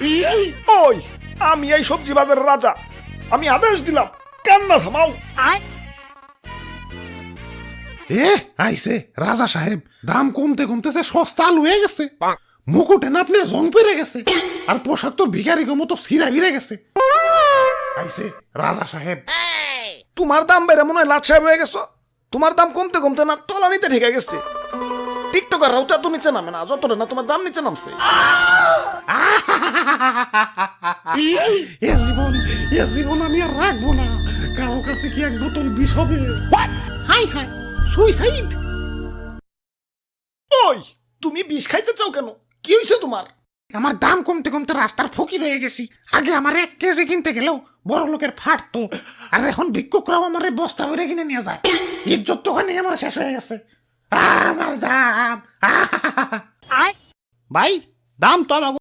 ওই আমি এই সবজি বাজারের রাজা, আমি আদেশ দিলাম কান্না থামাও। এ আইছে রাজা সাহেব, দাম কমতে কমতেছে সস্তা আলু হয়ে গেছে, মুকুটে না আপনার জং পেরে গেছে, আর পোশাক তো ভিখারি মতো ছিঁড়া ভিড়ে গেছে। আইছে রাজা সাহেব। তোমার দাম বেড়ে মনে হয় লাট সাহেব হয়ে গেছো। তোমার দাম কমতে কমতে না তলানিতে ঠেকে গেছে। টিকটকার রাউটা তো নিচে নামে না, যতটা না তোমার দাম নিচে নামছে। এ জীবন আমি আর রাখবো না। কারো কাছে কি এক বোতল বিষ হবে? High high, suicide. ওই তুমি বিষ খাইতে চাও কেন? কি হয়েছে তোমার? আমার দাম কমতে কমতে রাস্তার ফকির হয়ে গেছি। আগে আমার 1 কেজি কিনতে গেলেও বড় লোকের ফাটতো, আর এখন ভিক্ষুকরাও আমার বস্তা ভরে কিনে নিয়ে যায়। ইজ্জত তো ওখানে আমার শেষ হয়ে গেছে। আমার দাম ভাই, দাম তো আমার